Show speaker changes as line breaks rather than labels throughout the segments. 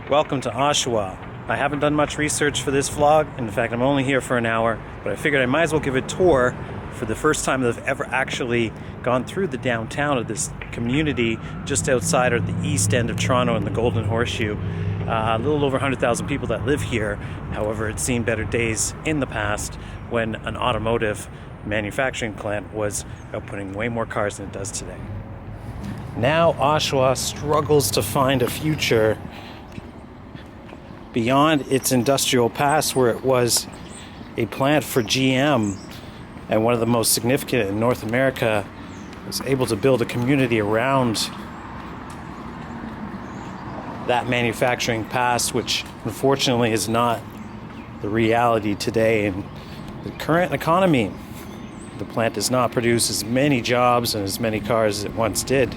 Welcome to Oshawa. I haven't done much research for this vlog. In fact, I'm only here for an hour, but I figured I might as well give a tour for the first time that I've ever actually gone through the downtown of this community just outside of the east end of Toronto in the Golden Horseshoe. A little over 100,000 people that live here. However, it's seen better days in the past when an automotive manufacturing plant was outputting way more cars than it does today. Now Oshawa struggles to find a future beyond its industrial past, where it was a plant for GM and one of the most significant in North America. Was able to build a community around that manufacturing past, which unfortunately is not the reality today. In the current economy, the plant does not produce as many jobs and as many cars as it once did.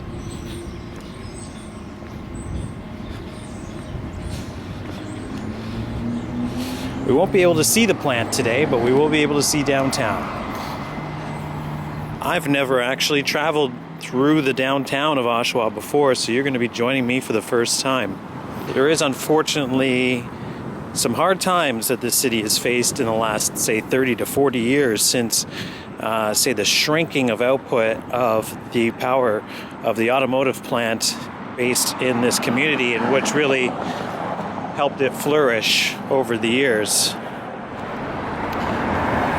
We won't be able to see the plant today, but we will be able to see downtown. I've never actually traveled through the downtown of Oshawa before, so you're going to be joining me for the first time. There is unfortunately some hard times that this city has faced in the last, say, 30 to 40 years since, say, the shrinking of output of the power of the automotive plant based in this community, and which really helped it flourish over the years.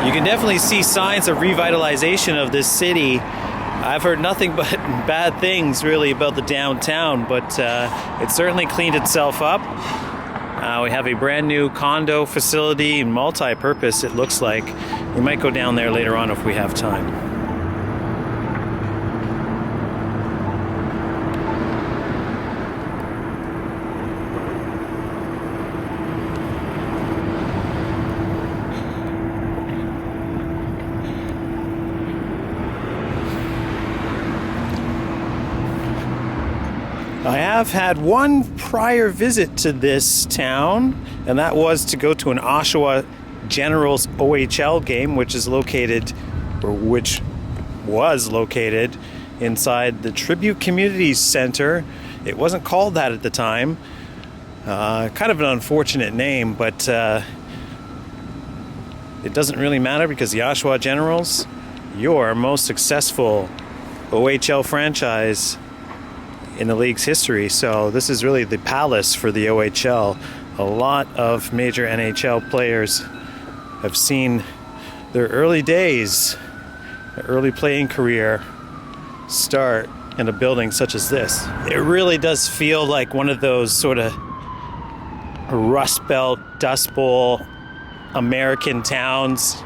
You can definitely see signs of revitalization of this city. I've heard nothing but bad things really about the downtown, but it certainly cleaned itself up. We have a brand new condo facility, multi-purpose it looks like. We might go down there later on if we have time. I have had one prior visit to this town, and that was to go to an Oshawa Generals OHL game, which was located inside the Tribute Community Center. It wasn't called that at the time. Kind of an unfortunate name, but it doesn't really matter because the Oshawa Generals, your most successful OHL franchise in the league's history. So this is really the palace for the OHL. A lot of major NHL players have seen their early days, their early playing career start in a building such as this. It really does feel like one of those sort of Rust Belt, Dust Bowl American towns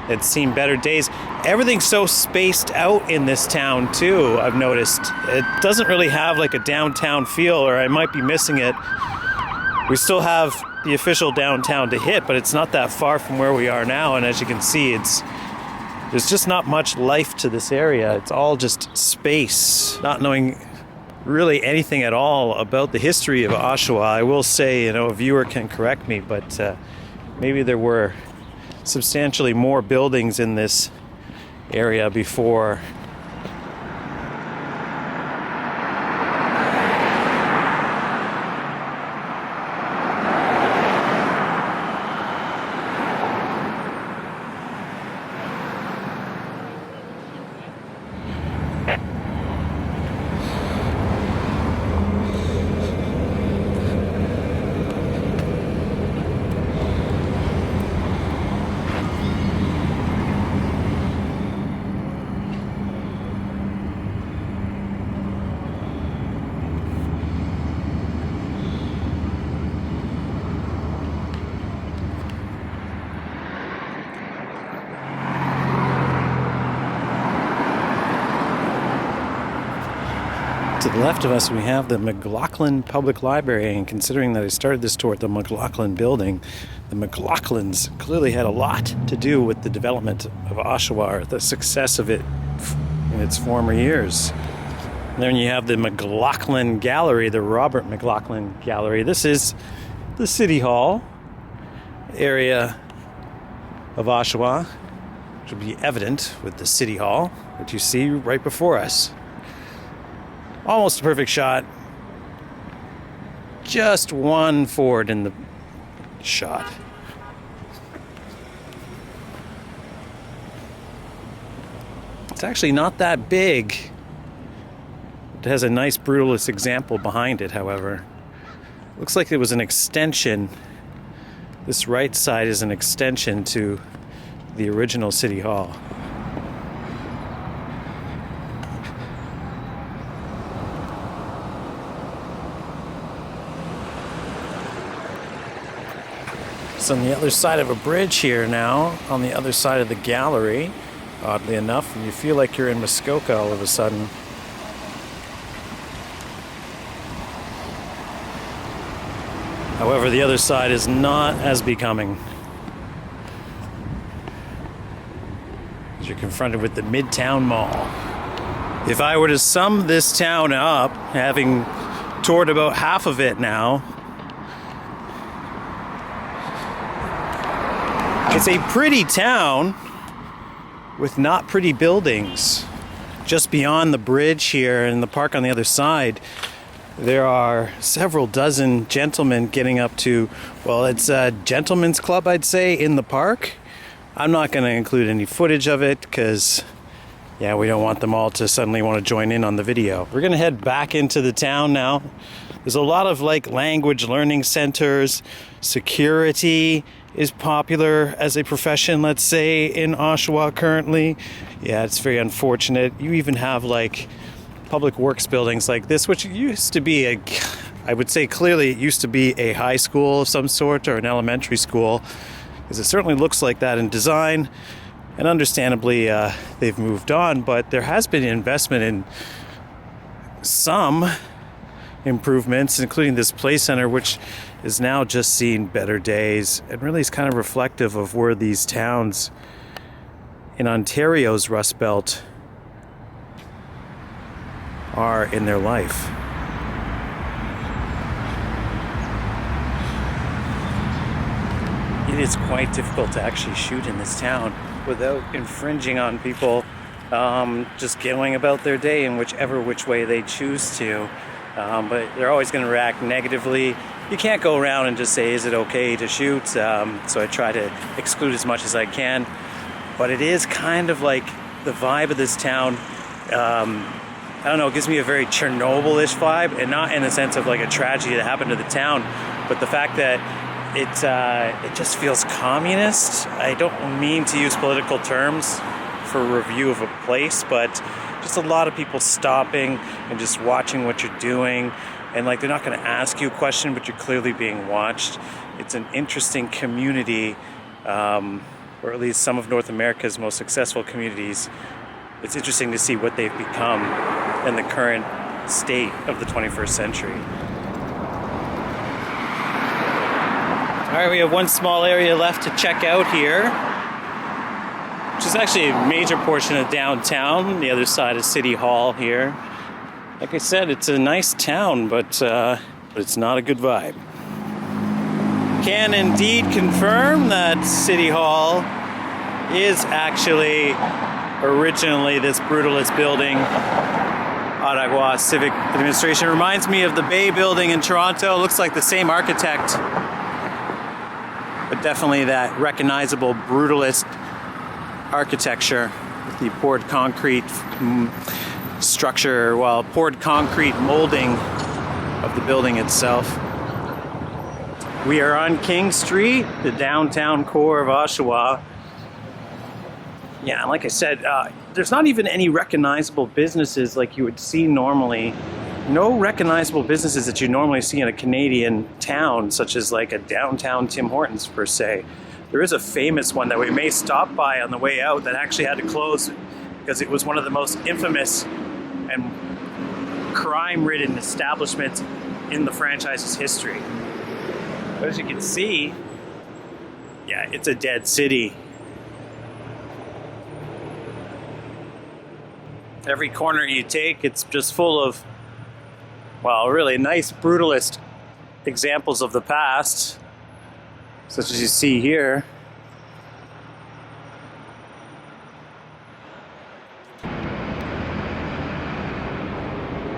that's seen better days. Everything's so spaced out in this town too, I've noticed. It doesn't really have like a downtown feel, or I might be missing it. We still have the official downtown to hit, but it's not that far from where we are now, and as you can see, there's just not much life to this area. It's all just space. Not knowing really anything at all about the history of Oshawa. I will say, a viewer can correct me, but maybe there were substantially more buildings in this area before. To the left of us, we have the McLaughlin Public Library, and considering that I started this tour at the McLaughlin building, the McLaughlins clearly had a lot to do with the development of Oshawa, or the success of it in its former years. And then you have the McLaughlin Gallery, the Robert McLaughlin Gallery. This is the City Hall area of Oshawa, which will be evident with the City Hall that you see right before us. Almost a perfect shot. just one Ford in the shot. It's actually not that big. It has a nice brutalist example behind it, however. Looks like it was an extension. This right side is an extension to the original City Hall. It's on the other side of a bridge here now, on the other side of the gallery, oddly enough, and you feel like you're in Muskoka all of a sudden. However, the other side is not as becoming. You're confronted with the Midtown Mall. If I were to sum this town up, having toured about half of it now, it's a pretty town with not pretty buildings. Just beyond the bridge here and the park on the other side, there are several dozen gentlemen getting up to, well, it's a gentleman's club, I'd say, in the park. I'm not going to include any footage of it because, yeah, we don't want them all to suddenly want to join in on the video. We're going to head back into the town now. There's a lot of language learning centers. Security is popular as a profession, let's say, in Oshawa currently. Yeah, it's very unfortunate. You even have public works buildings like this, which used to be I would say clearly it used to be a high school of some sort or an elementary school, because it certainly looks like that in design. And understandably, they've moved on, but there has been investment in some improvements, including this play center, which is now just seeing better days and really is kind of reflective of where these towns in Ontario's Rust Belt are in their life. It is quite difficult to actually shoot in this town without infringing on people just going about their day in which way they choose to. But they're always going to react negatively. You can't go around and just say, is it okay to shoot? So I try to exclude as much as I can. But it is kind of like the vibe of this town. I don't know, it gives me a very Chernobyl-ish vibe, and not in the sense of a tragedy that happened to the town, but the fact that it just feels communist. I don't mean to use political terms for a review of a place, but just a lot of people stopping and just watching what you're doing, and they're not going to ask you a question, but you're clearly being watched. It's an interesting community, or at least some of North America's most successful communities. It's interesting to see what they've become in the current state of the 21st century. All right, we have one small area left to check out here, which is actually a major portion of downtown. The other side is City Hall here. Like I said, it's a nice town, but it's not a good vibe. Can indeed confirm that City Hall is actually originally this brutalist building. Ottawa Civic Administration reminds me of the Bay Building in Toronto. Looks like the same architect, but definitely that recognizable brutalist architecture with the poured concrete structure, poured concrete molding of the building itself. We are on King Street, the downtown core of Oshawa. Yeah, like I said, there's not even any recognizable businesses like you would see normally. No recognizable businesses that you normally see in a Canadian town, such as a downtown Tim Hortons per se. There is a famous one that we may stop by on the way out that actually had to close because it was one of the most infamous and crime-ridden establishments in the franchise's history. But as you can see, yeah, it's a dead city. Every corner you take, it's just full of, really nice brutalist examples of the past, such as you see here.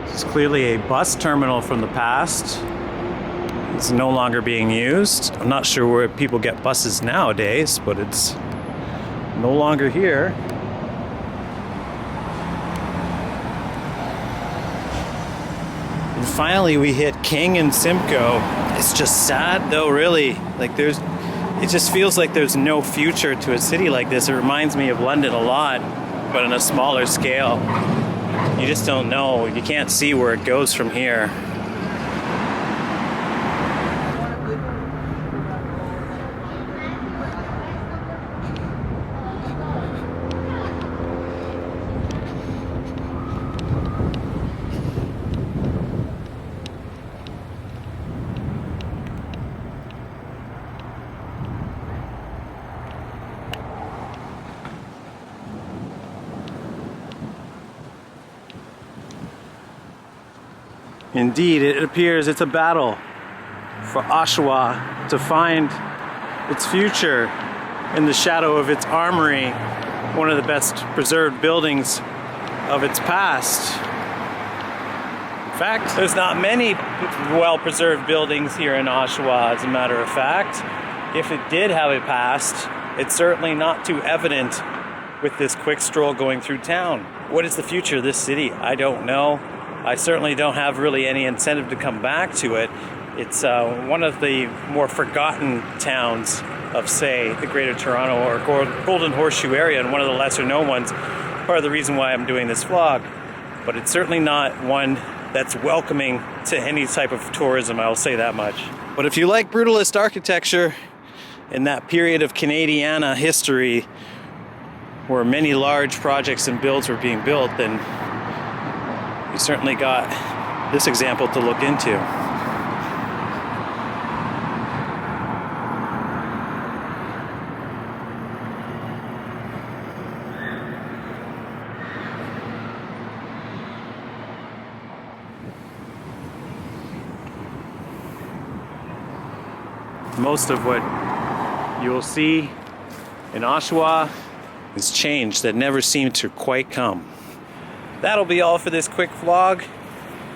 This is clearly a bus terminal from the past. It's no longer being used. I'm not sure where people get buses nowadays, but it's no longer here. And finally we hit King and Simcoe. It's just sad though, really. Like it just feels like there's no future to a city like this. It reminds me of London a lot, but on a smaller scale. You just don't know. You can't see where it goes from here. Indeed, it appears it's a battle for Oshawa to find its future in the shadow of its armory, one of the best preserved buildings of its past. In fact, there's not many well-preserved buildings here in Oshawa, as a matter of fact. If it did have a past, it's certainly not too evident with this quick stroll going through town. What is the future of this city? I don't know. I certainly don't have really any incentive to come back to it. It's one of the more forgotten towns of, say, the Greater Toronto or Golden Horseshoe area, and one of the lesser known ones. Part of the reason why I'm doing this vlog. But it's certainly not one that's welcoming to any type of tourism, I'll say that much. But if you like brutalist architecture in that period of Canadiana history where many large projects and builds were being built, then you certainly got this example to look into. Most of what you'll see in Oshawa is change that never seemed to quite come. That'll be all for this quick vlog.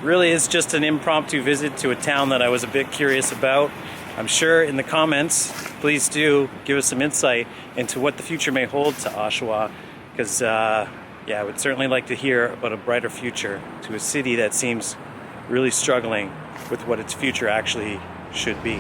Really is just an impromptu visit to a town that I was a bit curious about. I'm sure in the comments, please do give us some insight into what the future may hold to Oshawa, because yeah, I would certainly like to hear about a brighter future to a city that seems really struggling with what its future actually should be.